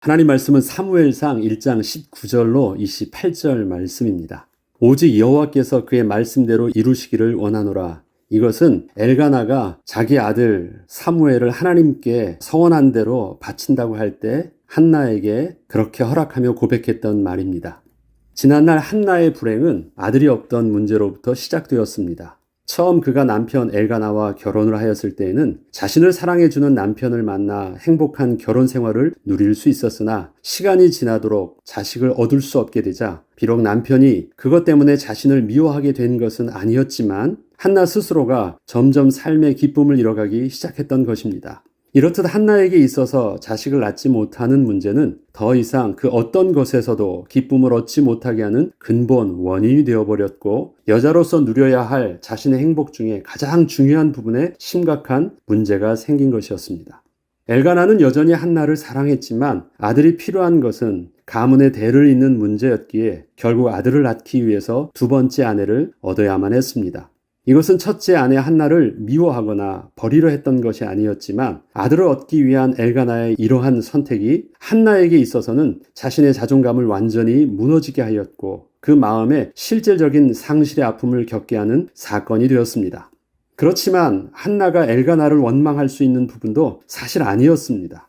하나님 말씀은 사무엘상 1장 19절로 28절 말씀입니다. 오직 여호와께서 그의 말씀대로 이루시기를 원하노라. 이것은 엘가나가 자기 아들 사무엘을 하나님께 서원한 대로 바친다고 할 때 한나에게 그렇게 허락하며 고백했던 말입니다. 지난날 한나의 불행은 아들이 없던 문제로부터 시작되었습니다. 처음 그가 남편 엘가나와 결혼을 하였을 때에는 자신을 사랑해주는 남편을 만나 행복한 결혼 생활을 누릴 수 있었으나 시간이 지나도록 자식을 얻을 수 없게 되자 비록 남편이 그것 때문에 자신을 미워하게 된 것은 아니었지만 한나 스스로가 점점 삶의 기쁨을 잃어가기 시작했던 것입니다. 이렇듯 한나에게 있어서 자식을 낳지 못하는 문제는 더 이상 그 어떤 것에서도 기쁨을 얻지 못하게 하는 근본 원인이 되어버렸고 여자로서 누려야 할 자신의 행복 중에 가장 중요한 부분에 심각한 문제가 생긴 것이었습니다. 엘가나는 여전히 한나를 사랑했지만 아들이 필요한 것은 가문의 대를 잇는 문제였기에 결국 아들을 낳기 위해서 두 번째 아내를 얻어야만 했습니다. 이것은 첫째 아내 한나를 미워하거나 버리려 했던 것이 아니었지만 아들을 얻기 위한 엘가나의 이러한 선택이 한나에게 있어서는 자신의 자존감을 완전히 무너지게 하였고 그 마음에 실질적인 상실의 아픔을 겪게 하는 사건이 되었습니다. 그렇지만 한나가 엘가나를 원망할 수 있는 부분도 사실 아니었습니다.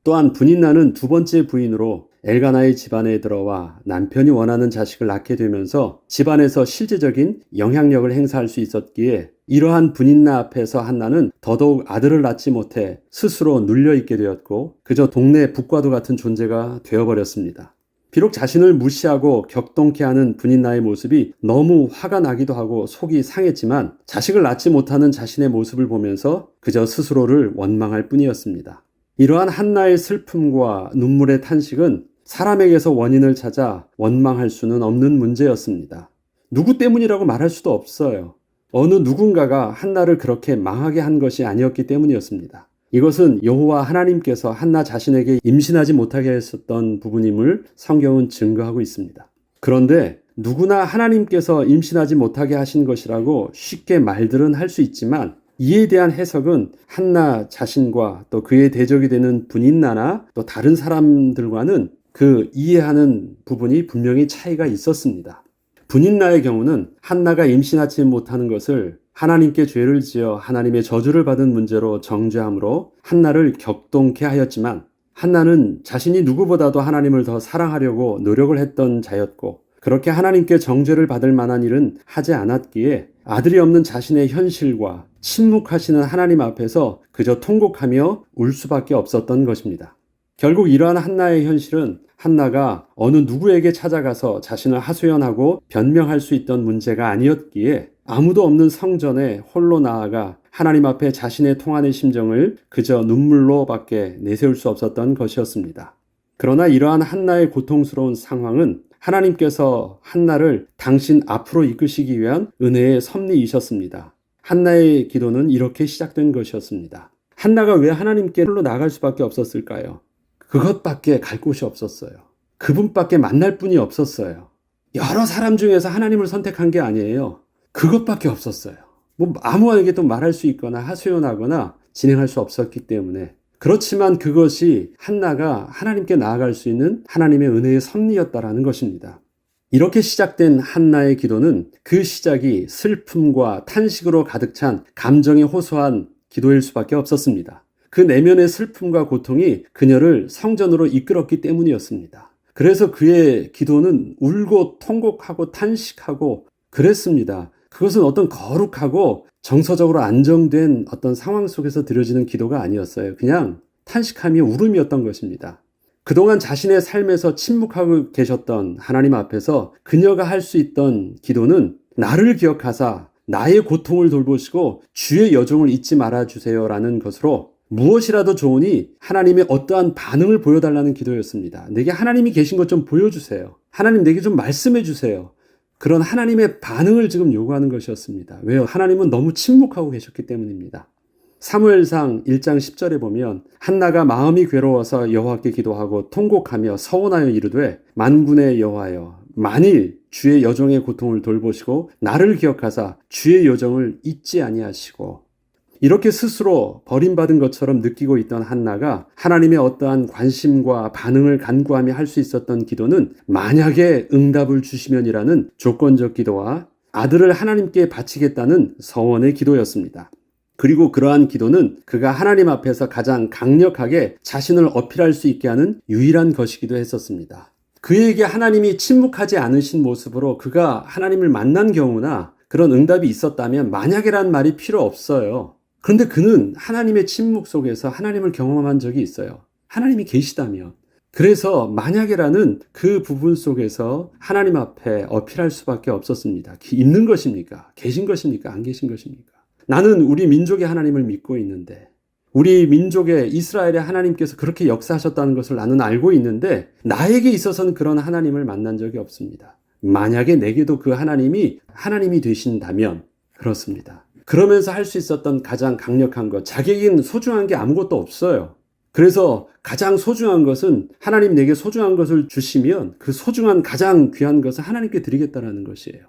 또한 분인나는 두 번째 부인으로 엘가나의 집안에 들어와 남편이 원하는 자식을 낳게 되면서 집안에서 실제적인 영향력을 행사할 수 있었기에 이러한 분인나 앞에서 한나는 더더욱 아들을 낳지 못해 스스로 눌려있게 되었고 그저 동네 북과도 같은 존재가 되어버렸습니다. 비록 자신을 무시하고 격동케 하는 분인나의 모습이 너무 화가 나기도 하고 속이 상했지만 자식을 낳지 못하는 자신의 모습을 보면서 그저 스스로를 원망할 뿐이었습니다. 이러한 한나의 슬픔과 눈물의 탄식은 사람에게서 원인을 찾아 원망할 수는 없는 문제였습니다. 누구 때문이라고 말할 수도 없어요. 어느 누군가가 한나를 그렇게 망하게 한 것이 아니었기 때문이었습니다. 이것은 여호와 하나님께서 한나 자신에게 임신하지 못하게 했었던 부분임을 성경은 증거하고 있습니다. 그런데 누구나 하나님께서 임신하지 못하게 하신 것이라고 쉽게 말들은 할 수 있지만 이에 대한 해석은 한나 자신과 또 그의 대적이 되는 분인나나 또 다른 사람들과는 그 이해하는 부분이 분명히 차이가 있었습니다. 분인나의 경우는 한나가 임신하지 못하는 것을 하나님께 죄를 지어 하나님의 저주를 받은 문제로 정죄함으로 한나를 격동케 하였지만 한나는 자신이 누구보다도 하나님을 더 사랑하려고 노력을 했던 자였고 그렇게 하나님께 정죄를 받을 만한 일은 하지 않았기에 아들이 없는 자신의 현실과 침묵하시는 하나님 앞에서 그저 통곡하며 울 수밖에 없었던 것입니다. 결국 이러한 한나의 현실은 한나가 어느 누구에게 찾아가서 자신을 하소연하고 변명할 수 있던 문제가 아니었기에 아무도 없는 성전에 홀로 나아가 하나님 앞에 자신의 통한의 심정을 그저 눈물로밖에 내세울 수 없었던 것이었습니다. 그러나 이러한 한나의 고통스러운 상황은 하나님께서 한나를 당신 앞으로 이끄시기 위한 은혜의 섭리이셨습니다. 한나의 기도는 이렇게 시작된 것이었습니다. 한나가 왜 하나님께 홀로 나갈 수밖에 없었을까요? 그것밖에 갈 곳이 없었어요. 그분밖에 만날 분이 없었어요. 여러 사람 중에서 하나님을 선택한 게 아니에요. 그것밖에 없었어요. 아무에게도 말할 수 있거나 하소연하거나 진행할 수 없었기 때문에 그렇지만 그것이 한나가 하나님께 나아갈 수 있는 하나님의 은혜의 섭리였다라는 것입니다. 이렇게 시작된 한나의 기도는 그 시작이 슬픔과 탄식으로 가득 찬 감정에 호소한 기도일 수밖에 없었습니다. 그 내면의 슬픔과 고통이 그녀를 성전으로 이끌었기 때문이었습니다. 그래서 그의 기도는 울고 통곡하고 탄식하고 그랬습니다. 그것은 어떤 거룩하고 정서적으로 안정된 어떤 상황 속에서 드려지는 기도가 아니었어요. 그냥 탄식하며 울음이었던 것입니다. 그동안 자신의 삶에서 침묵하고 계셨던 하나님 앞에서 그녀가 할 수 있던 기도는 나를 기억하사 나의 고통을 돌보시고 주의 여종을 잊지 말아주세요라는 것으로 무엇이라도 좋으니 하나님의 어떠한 반응을 보여달라는 기도였습니다. 내게 하나님이 계신 것 좀 보여주세요. 하나님 내게 좀 말씀해 주세요. 그런 하나님의 반응을 지금 요구하는 것이었습니다. 왜요? 하나님은 너무 침묵하고 계셨기 때문입니다. 사무엘상 1장 10절에 보면 한나가 마음이 괴로워서 여호와께 기도하고 통곡하며 서원하여 이르되 만군의 여호와여 만일 주의 여종의 고통을 돌보시고 나를 기억하사 주의 여정을 잊지 아니하시고 이렇게 스스로 버림받은 것처럼 느끼고 있던 한나가 하나님의 어떠한 관심과 반응을 간구하며 할 수 있었던 기도는 만약에 응답을 주시면이라는 조건적 기도와 아들을 하나님께 바치겠다는 서원의 기도였습니다. 그리고 그러한 기도는 그가 하나님 앞에서 가장 강력하게 자신을 어필할 수 있게 하는 유일한 것이기도 했었습니다. 그에게 하나님이 침묵하지 않으신 모습으로 그가 하나님을 만난 경우나 그런 응답이 있었다면 만약이란 말이 필요 없어요. 그런데 그는 하나님의 침묵 속에서 하나님을 경험한 적이 있어요. 하나님이 계시다면. 그래서 만약이라는 그 부분 속에서 하나님 앞에 어필할 수밖에 없었습니다. 있는 것입니까? 계신 것입니까? 안 계신 것입니까? 나는 우리 민족의 하나님을 믿고 있는데, 우리 민족의 이스라엘의 하나님께서 그렇게 역사하셨다는 것을 나는 알고 있는데 나에게 있어서는 그런 하나님을 만난 적이 없습니다. 만약에 내게도 그 하나님이 되신다면 그렇습니다. 그러면서 할 수 있었던 가장 강력한 것, 자기에겐 소중한 게 아무것도 없어요. 그래서 가장 소중한 것은 하나님 내게 소중한 것을 주시면 그 소중한 가장 귀한 것을 하나님께 드리겠다라는 것이에요.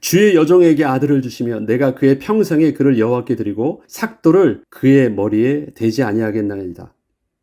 주의 여종에게 아들을 주시면 내가 그의 평생에 그를 여호와께 드리고 삭도를 그의 머리에 대지 아니하겠나이다.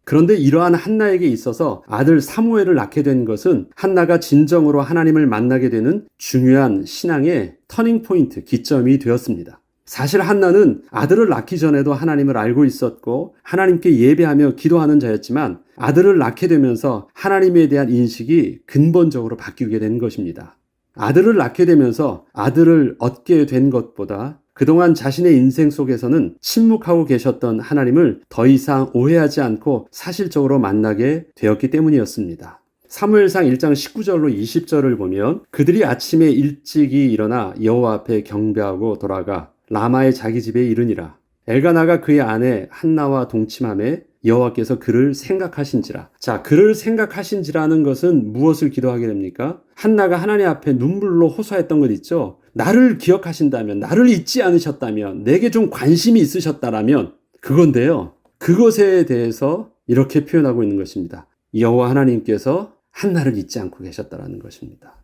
그런데 이러한 한나에게 있어서 아들 사무엘을 낳게 된 것은 한나가 진정으로 하나님을 만나게 되는 중요한 신앙의 터닝 포인트, 기점이 되었습니다. 사실 한나는 아들을 낳기 전에도 하나님을 알고 있었고 하나님께 예배하며 기도하는 자였지만 아들을 낳게 되면서 하나님에 대한 인식이 근본적으로 바뀌게 된 것입니다. 아들을 낳게 되면서 아들을 얻게 된 것보다 그동안 자신의 인생 속에서는 침묵하고 계셨던 하나님을 더 이상 오해하지 않고 사실적으로 만나게 되었기 때문이었습니다. 사무엘상 1장 19절로 20절을 보면 그들이 아침에 일찍이 일어나 여호와 앞에 경배하고 돌아가 라마의 자기 집에 이르니라. 엘가나가 그의 아내 한나와 동침하매 여호와께서 그를 생각하신지라. 자, 그를 생각하신지라는 것은 무엇을 기도하게 됩니까? 한나가 하나님 앞에 눈물로 호소했던 것 있죠. 나를 기억하신다면, 나를 잊지 않으셨다면, 내게 좀 관심이 있으셨다라면 그건데요. 그것에 대해서 이렇게 표현하고 있는 것입니다. 여호와 하나님께서 한나를 잊지 않고 계셨다라는 것입니다.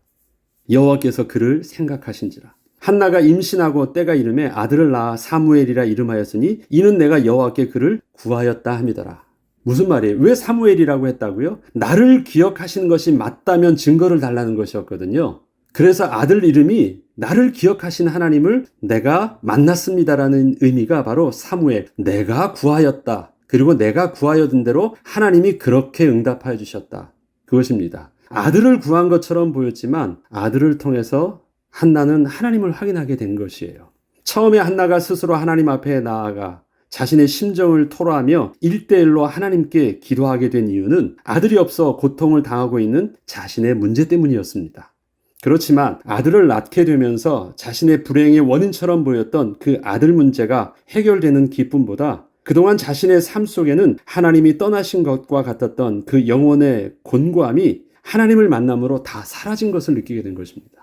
여호와께서 그를 생각하신지라. 한나가 임신하고 때가 이름에 아들을 낳아 사무엘이라 이름하였으니 이는 내가 여호와께 그를 구하였다 함이더라. 무슨 말이에요? 왜 사무엘이라고 했다고요? 나를 기억하시는 것이 맞다면 증거를 달라는 것이었거든요. 그래서 아들 이름이 나를 기억하신 하나님을 내가 만났습니다라는 의미가 바로 사무엘, 내가 구하였다. 그리고 내가 구하여든 대로 하나님이 그렇게 응답하여 주셨다. 그것입니다. 아들을 구한 것처럼 보였지만 아들을 통해서 한나는 하나님을 확인하게 된 것이에요. 처음에 한나가 스스로 하나님 앞에 나아가 자신의 심정을 토로하며 1대1로 하나님께 기도하게 된 이유는 아들이 없어 고통을 당하고 있는 자신의 문제 때문이었습니다. 그렇지만 아들을 낳게 되면서 자신의 불행의 원인처럼 보였던 그 아들 문제가 해결되는 기쁨보다 그동안 자신의 삶 속에는 하나님이 떠나신 것과 같았던 그 영혼의 곤고함이 하나님을 만남으로 다 사라진 것을 느끼게 된 것입니다.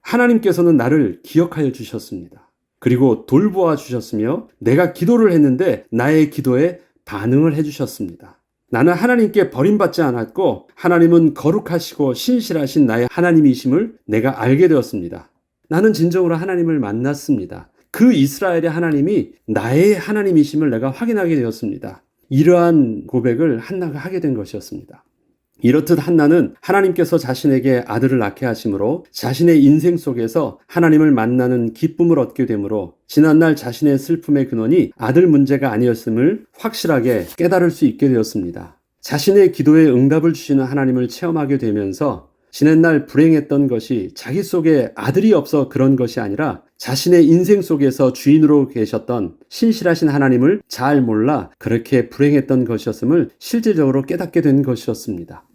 하나님께서는 나를 기억하여 주셨습니다. 그리고 돌보아 주셨으며 내가 기도를 했는데 나의 기도에 반응을 해주셨습니다. 나는 하나님께 버림받지 않았고 하나님은 거룩하시고 신실하신 나의 하나님이심을 내가 알게 되었습니다. 나는 진정으로 하나님을 만났습니다. 그 이스라엘의 하나님이 나의 하나님이심을 내가 확인하게 되었습니다. 이러한 고백을 한나가 하게 된 것이었습니다. 이렇듯 한나는 하나님께서 자신에게 아들을 낳게 하심으로 자신의 인생 속에서 하나님을 만나는 기쁨을 얻게 되므로 지난날 자신의 슬픔의 근원이 아들 문제가 아니었음을 확실하게 깨달을 수 있게 되었습니다. 자신의 기도에 응답을 주시는 하나님을 체험하게 되면서 지난날 불행했던 것이 자기 속에 아들이 없어 그런 것이 아니라 자신의 인생 속에서 주인으로 계셨던 신실하신 하나님을 잘 몰라 그렇게 불행했던 것이었음을 실질적으로 깨닫게 된 것이었습니다.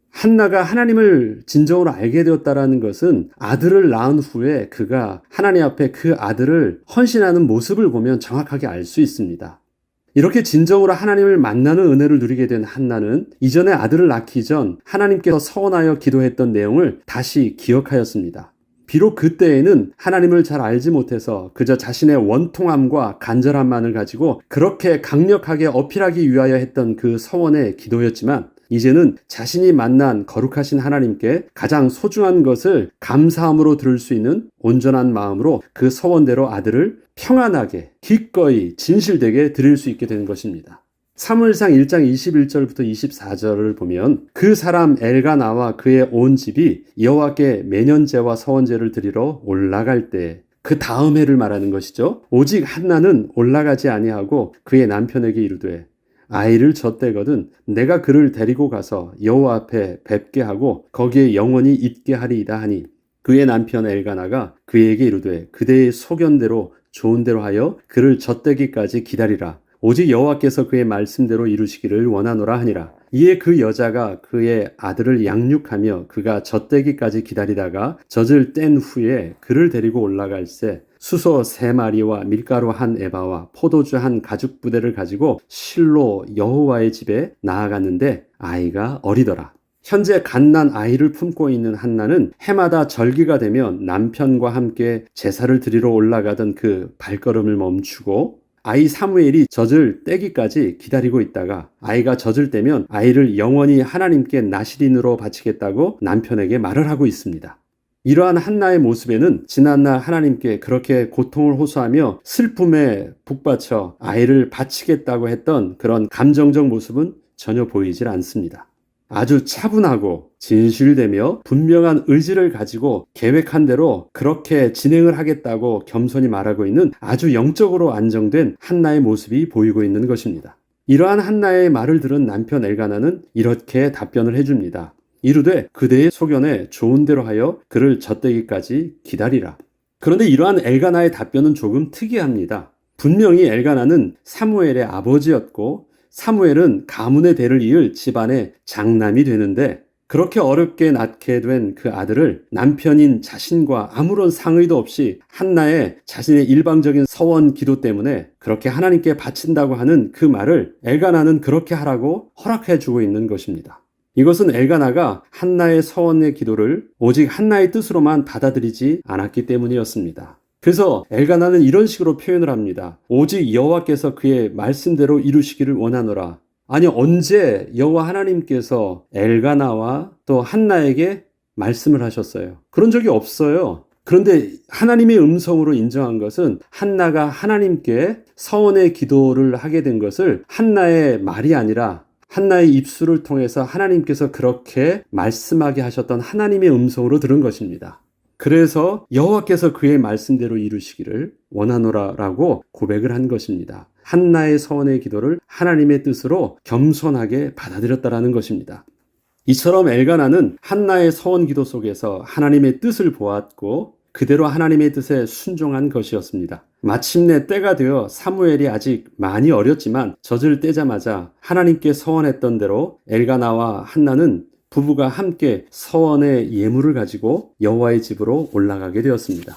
한나가 하나님을 진정으로 알게 되었다는 것은 아들을 낳은 후에 그가 하나님 앞에 그 아들을 헌신하는 모습을 보면 정확하게 알 수 있습니다. 이렇게 진정으로 하나님을 만나는 은혜를 누리게 된 한나는 이전에 아들을 낳기 전 하나님께서 서원하여 기도했던 내용을 다시 기억하였습니다. 비록 그때에는 하나님을 잘 알지 못해서 그저 자신의 원통함과 간절함만을 가지고 그렇게 강력하게 어필하기 위하여 했던 그 서원의 기도였지만 이제는 자신이 만난 거룩하신 하나님께 가장 소중한 것을 감사함으로 들을 수 있는 온전한 마음으로 그 서원대로 아들을 평안하게 기꺼이 진실되게 드릴 수 있게 되는 것입니다. 사무엘상 1장 21절부터 24절을 보면 그 사람 엘가나와 그의 온 집이 여호와께 매년제와 서원제를 드리러 올라갈 때 그 다음 해를 말하는 것이죠. 오직 한나는 올라가지 아니하고 그의 남편에게 이르되 아이를 젖대거든 내가 그를 데리고 가서 여호와 앞에 뵙게 하고 거기에 영원히 있게 하리이다 하니 그의 남편 엘가나가 그에게 이르되 그대의 소견대로 좋은 대로 하여 그를 젖대기까지 기다리라. 오직 여호와께서 그의 말씀대로 이루시기를 원하노라 하니라. 이에 그 여자가 그의 아들을 양육하며 그가 젖대기까지 기다리다가 젖을 뗀 후에 그를 데리고 올라갈새 수소 3마리와 밀가루 1에바와 포도주 1가죽부대를 가지고 실로 여호와의 집에 나아갔는데 아이가 어리더라. 현재 갓난 아이를 품고 있는 한나는 해마다 절기가 되면 남편과 함께 제사를 드리러 올라가던 그 발걸음을 멈추고 아이 사무엘이 젖을 떼기까지 기다리고 있다가 아이가 젖을 떼면 아이를 영원히 하나님께 나실인으로 바치겠다고 남편에게 말을 하고 있습니다. 이러한 한나의 모습에는 지난날 하나님께 그렇게 고통을 호소하며 슬픔에 북받쳐 아이를 바치겠다고 했던 그런 감정적 모습은 전혀 보이질 않습니다. 아주 차분하고 진실되며 분명한 의지를 가지고 계획한 대로 그렇게 진행을 하겠다고 겸손히 말하고 있는 아주 영적으로 안정된 한나의 모습이 보이고 있는 것입니다. 이러한 한나의 말을 들은 남편 엘가나는 이렇게 답변을 해줍니다. 이르되 그대의 소견에 좋은 대로 하여 그를 젖대기까지 기다리라. 그런데 이러한 엘가나의 답변은 조금 특이합니다. 분명히 엘가나는 사무엘의 아버지였고 사무엘은 가문의 대를 이을 집안의 장남이 되는데 그렇게 어렵게 낳게 된 그 아들을 남편인 자신과 아무런 상의도 없이 한나의 자신의 일방적인 서원 기도 때문에 그렇게 하나님께 바친다고 하는 그 말을 엘가나는 그렇게 하라고 허락해 주고 있는 것입니다. 이것은 엘가나가 한나의 서원의 기도를 오직 한나의 뜻으로만 받아들이지 않았기 때문이었습니다. 그래서 엘가나는 이런 식으로 표현을 합니다. 오직 여호와께서 그의 말씀대로 이루시기를 원하노라. 아니 언제 여호와 하나님께서 엘가나와 또 한나에게 말씀을 하셨어요? 그런 적이 없어요. 그런데 하나님의 음성으로 인정한 것은 한나가 하나님께 서원의 기도를 하게 된 것을 한나의 말이 아니라 한나의 입술을 통해서 하나님께서 그렇게 말씀하게 하셨던 하나님의 음성으로 들은 것입니다. 그래서 여호와께서 그의 말씀대로 이루시기를 원하노라라고 고백을 한 것입니다. 한나의 서원의 기도를 하나님의 뜻으로 겸손하게 받아들였다라는 것입니다. 이처럼 엘가나는 한나의 서원 기도 속에서 하나님의 뜻을 보았고 그대로 하나님의 뜻에 순종한 것이었습니다. 마침내 때가 되어 사무엘이 아직 많이 어렸지만 젖을 떼자마자 하나님께 서원했던 대로 엘가나와 한나는 부부가 함께 서원의 예물을 가지고 여호와의 집으로 올라가게 되었습니다.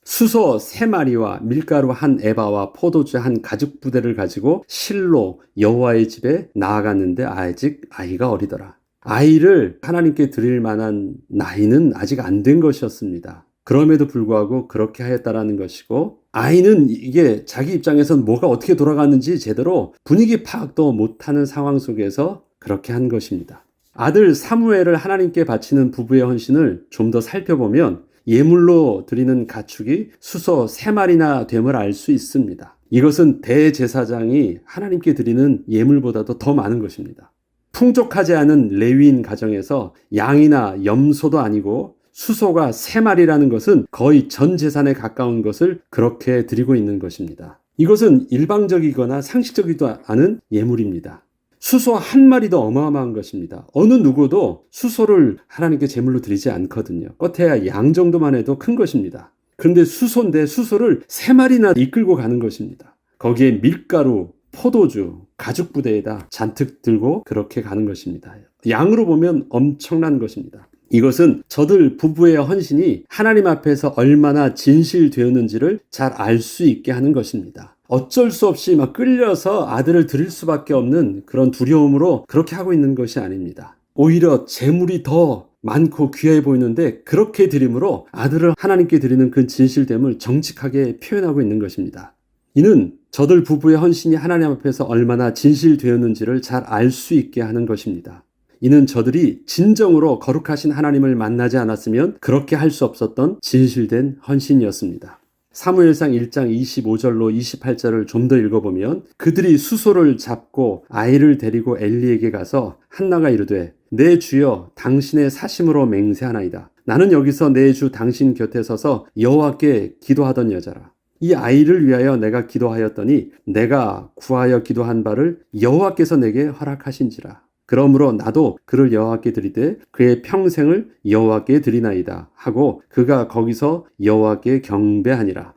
수소 3마리와 밀가루 1에바와 포도주 1가죽부대를 가지고 실로 여호와의 집에 나아갔는데 아직 아이가 어리더라. 아이를 하나님께 드릴 만한 나이는 아직 안 된 것이었습니다. 그럼에도 불구하고 그렇게 하였다라는 것이고 아이는 이게 자기 입장에선 뭐가 어떻게 돌아갔는지 제대로 분위기 파악도 못하는 상황 속에서 그렇게 한 것입니다. 아들 사무엘을 하나님께 바치는 부부의 헌신을 좀 더 살펴보면 예물로 드리는 가축이 수소 3마리나 됨을 알 수 있습니다. 이것은 대제사장이 하나님께 드리는 예물보다도 더 많은 것입니다. 풍족하지 않은 레위인 가정에서 양이나 염소도 아니고 수소가 3마리라는 것은 거의 전 재산에 가까운 것을 그렇게 드리고 있는 것입니다. 이것은 일방적이거나 상식적이지도 않은 예물입니다. 수소 1마리도 어마어마한 것입니다. 어느 누구도 수소를 하나님께 제물로 드리지 않거든요. 껏해야 양 정도만 해도 큰 것입니다. 그런데 수소인데 수소를 3마리나 이끌고 가는 것입니다. 거기에 밀가루, 포도주, 가죽부대에다 잔뜩 들고 그렇게 가는 것입니다. 양으로 보면 엄청난 것입니다. 이것은 저들 부부의 헌신이 하나님 앞에서 얼마나 진실되었는지를 잘 알 수 있게 하는 것입니다. 어쩔 수 없이 막 끌려서 아들을 드릴 수밖에 없는 그런 두려움으로 그렇게 하고 있는 것이 아닙니다. 오히려 재물이 더 많고 귀해 보이는데 그렇게 드림으로 아들을 하나님께 드리는 그 진실됨을 정직하게 표현하고 있는 것입니다. 이는 저들 부부의 헌신이 하나님 앞에서 얼마나 진실되었는지를 잘 알 수 있게 하는 것입니다. 이는 저들이 진정으로 거룩하신 하나님을 만나지 않았으면 그렇게 할 수 없었던 진실된 헌신이었습니다. 사무엘상 1장 25절로 28절을 좀 더 읽어보면 그들이 수소를 잡고 아이를 데리고 엘리에게 가서 한나가 이르되 내 주여 당신의 사심으로 맹세하나이다. 나는 여기서 내 주 당신 곁에 서서 여호와께 기도하던 여자라. 이 아이를 위하여 내가 기도하였더니 내가 구하여 기도한 바를 여호와께서 내게 허락하신지라. 그러므로 나도 그를 여호와께 드리되 그의 평생을 여호와께 드리나이다 하고 그가 거기서 여호와께 경배하니라.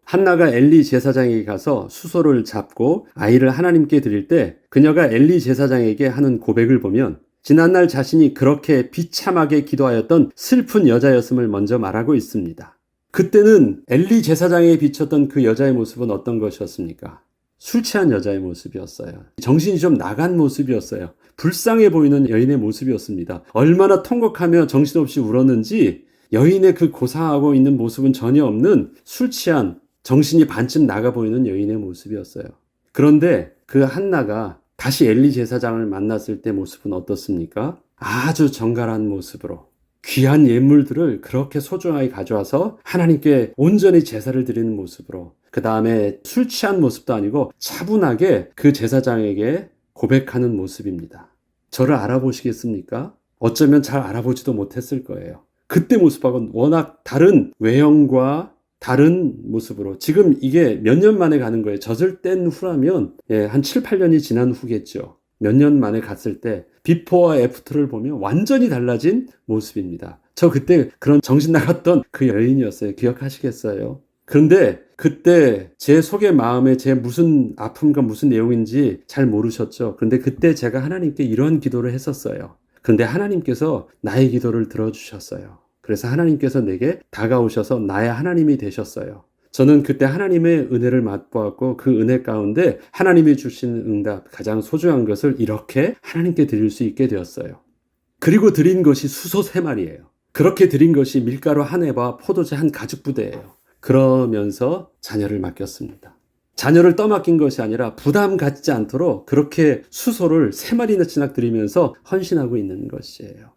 한나가 엘리 제사장에게 가서 수소를 잡고 아이를 하나님께 드릴 때 그녀가 엘리 제사장에게 하는 고백을 보면 지난날 자신이 그렇게 비참하게 기도하였던 슬픈 여자였음을 먼저 말하고 있습니다. 그때는 엘리 제사장에게 비쳤던 그 여자의 모습은 어떤 것이었습니까? 술 취한 여자의 모습이었어요. 정신이 좀 나간 모습이었어요. 불쌍해 보이는 여인의 모습이었습니다. 얼마나 통곡하며 정신없이 울었는지 여인의 그 고상하고 있는 모습은 전혀 없는 술 취한 정신이 반쯤 나가 보이는 여인의 모습이었어요. 그런데 그 한나가 다시 엘리 제사장을 만났을 때 모습은 어떻습니까? 아주 정갈한 모습으로 귀한 예물들을 그렇게 소중하게 가져와서 하나님께 온전히 제사를 드리는 모습으로 그 다음에 술 취한 모습도 아니고 차분하게 그 제사장에게 고백하는 모습입니다. 저를 알아보시겠습니까? 어쩌면 잘 알아보지도 못했을 거예요. 그때 모습하고는 워낙 다른 외형과 다른 모습으로 지금 이게 몇 년 만에 가는 거예요. 젖을 뗀 후라면 한 7, 8년이 지난 후겠죠. 몇 년 만에 갔을 때 비포와 애프터를 보면 완전히 달라진 모습입니다. 저 그때 그런 정신 나갔던 그 여인이었어요. 기억하시겠어요? 그런데 그때 제 속의 마음에 제 무슨 아픔과 무슨 내용인지 잘 모르셨죠. 그런데 그때 제가 하나님께 이런 기도를 했었어요. 그런데 하나님께서 나의 기도를 들어주셨어요. 그래서 하나님께서 내게 다가오셔서 나의 하나님이 되셨어요. 저는 그때 하나님의 은혜를 맛보았고 그 은혜 가운데 하나님이 주신 응답, 가장 소중한 것을 이렇게 하나님께 드릴 수 있게 되었어요. 그리고 드린 것이 수소 3마리예요. 그렇게 드린 것이 밀가루 한 해와 포도주 한 가죽 부대예요. 그러면서 자녀를 맡겼습니다. 자녀를 떠맡긴 것이 아니라 부담 갖지 않도록 그렇게 수소를 3마리나 드리면서 헌신하고 있는 것이에요.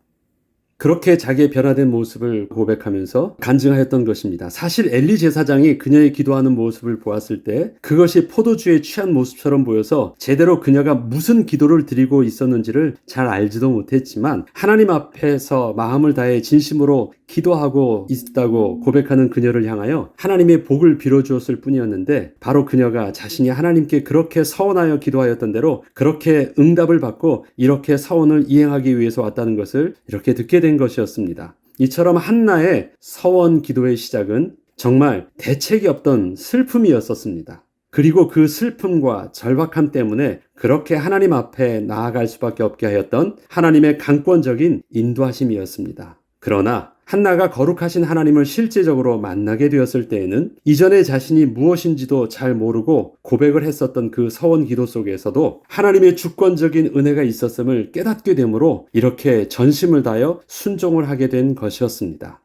그렇게 자기의 변화된 모습을 고백하면서 간증하였던 것입니다. 사실 엘리 제사장이 그녀의 기도하는 모습을 보았을 때 그것이 포도주에 취한 모습처럼 보여서 제대로 그녀가 무슨 기도를 드리고 있었는지를 잘 알지도 못했지만 하나님 앞에서 마음을 다해 진심으로 기도하고 있다고 고백하는 그녀를 향하여 하나님의 복을 빌어주었을 뿐이었는데 바로 그녀가 자신이 하나님께 그렇게 서원하여 기도하였던 대로 그렇게 응답을 받고 이렇게 서원을 이행하기 위해서 왔다는 것을 이렇게 듣게 된 것이었습니다. 이처럼 한나의 서원 기도의 시작은 정말 대책이 없던 슬픔이었었습니다. 그리고 그 슬픔과 절박함 때문에 그렇게 하나님 앞에 나아갈 수밖에 없게 하였던 하나님의 강권적인 인도하심이었습니다. 그러나 한나가 거룩하신 하나님을 실제적으로 만나게 되었을 때에는 이전에 자신이 무엇인지도 잘 모르고 고백을 했었던 그 서원 기도 속에서도 하나님의 주권적인 은혜가 있었음을 깨닫게 되므로 이렇게 전심을 다하여 순종을 하게 된 것이었습니다.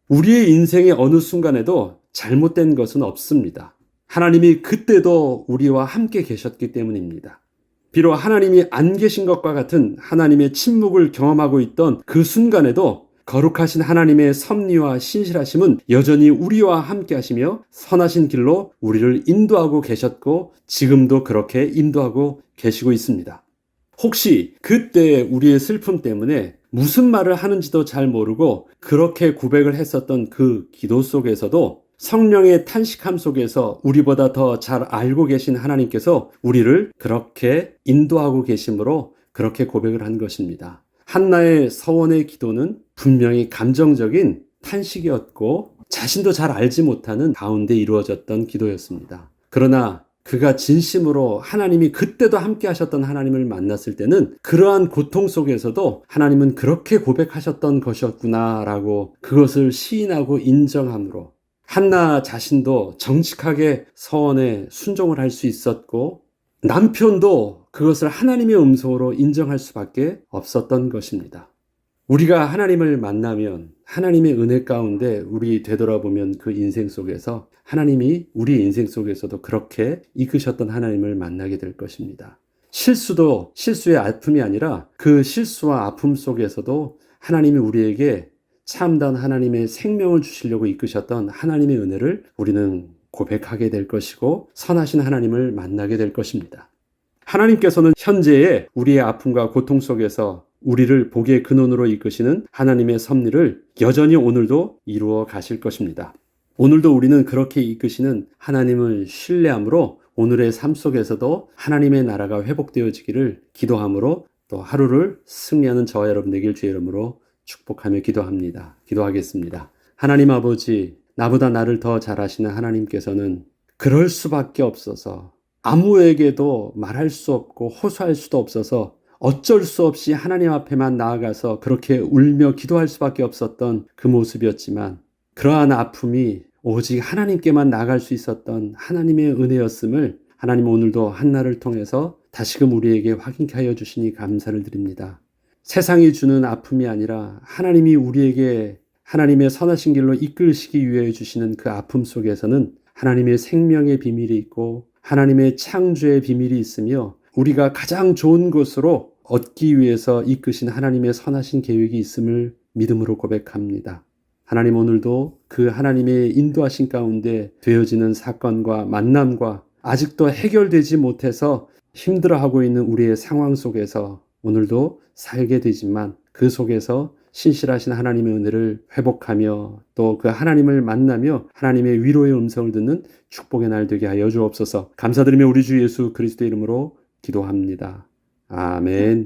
우리의 인생의 어느 순간에도 잘못된 것은 없습니다. 하나님이 그때도 우리와 함께 계셨기 때문입니다. 비록 하나님이 안 계신 것과 같은 하나님의 침묵을 경험하고 있던 그 순간에도 거룩하신 하나님의 섭리와 신실하심은 여전히 우리와 함께 하시며 선하신 길로 우리를 인도하고 계셨고 지금도 그렇게 인도하고 계시고 있습니다. 혹시 그때 우리의 슬픔 때문에 무슨 말을 하는지도 잘 모르고 그렇게 고백을 했었던 그 기도 속에서도 성령의 탄식함 속에서 우리보다 더 잘 알고 계신 하나님께서 우리를 그렇게 인도하고 계심으로 그렇게 고백을 한 것입니다. 한나의 서원의 기도는 분명히 감정적인 탄식이었고 자신도 잘 알지 못하는 가운데 이루어졌던 기도였습니다. 그러나 그가 진심으로 하나님이 그때도 함께 하셨던 하나님을 만났을 때는 그러한 고통 속에서도 하나님은 그렇게 고백하셨던 것이었구나라고 그것을 시인하고 인정함으로 한나 자신도 정직하게 서원에 순종을 할 수 있었고 남편도 그것을 하나님의 음성으로 인정할 수밖에 없었던 것입니다. 우리가 하나님을 만나면 하나님의 은혜 가운데 우리 되돌아보면 그 인생 속에서 하나님이 우리 인생 속에서도 그렇게 이끄셨던 하나님을 만나게 될 것입니다. 실수의 아픔이 아니라 그 실수와 아픔 속에서도 하나님이 우리에게 참다운 하나님의 생명을 주시려고 이끄셨던 하나님의 은혜를 우리는 고백하게 될 것이고 선하신 하나님을 만나게 될 것입니다. 하나님께서는 현재의 우리의 아픔과 고통 속에서 우리를 복의 근원으로 이끄시는 하나님의 섭리를 여전히 오늘도 이루어 가실 것입니다. 오늘도 우리는 그렇게 이끄시는 하나님을 신뢰함으로 오늘의 삶 속에서도 하나님의 나라가 회복되어지기를 기도함으로 또 하루를 승리하는 저와 여러분 되길 주의 이름으로 축복하며 기도합니다. 기도하겠습니다. 하나님 아버지, 나보다 나를 더 잘 아시는 하나님께서는 그럴 수밖에 없어서 아무에게도 말할 수 없고 호소할 수도 없어서 어쩔 수 없이 하나님 앞에만 나아가서 그렇게 울며 기도할 수밖에 없었던 그 모습이었지만 그러한 아픔이 오직 하나님께만 나아갈 수 있었던 하나님의 은혜였음을 하나님 오늘도 한나를 통해서 다시금 우리에게 확인케 하여 주시니 감사를 드립니다. 세상이 주는 아픔이 아니라 하나님이 우리에게 하나님의 선하신 길로 이끌시기 위해 주시는 그 아픔 속에서는 하나님의 생명의 비밀이 있고 하나님의 창조의 비밀이 있으며 우리가 가장 좋은 것으로 얻기 위해서 이끄신 하나님의 선하신 계획이 있음을 믿음으로 고백합니다. 하나님 오늘도 그 하나님의 인도하신 가운데 되어지는 사건과 만남과 아직도 해결되지 못해서 힘들어하고 있는 우리의 상황 속에서 오늘도 살게 되지만 그 속에서 신실하신 하나님의 은혜를 회복하며 또 그 하나님을 만나며 하나님의 위로의 음성을 듣는 축복의 날 되게 하여 주옵소서. 감사드리며 우리 주 예수 그리스도의 이름으로 기도합니다. 아멘.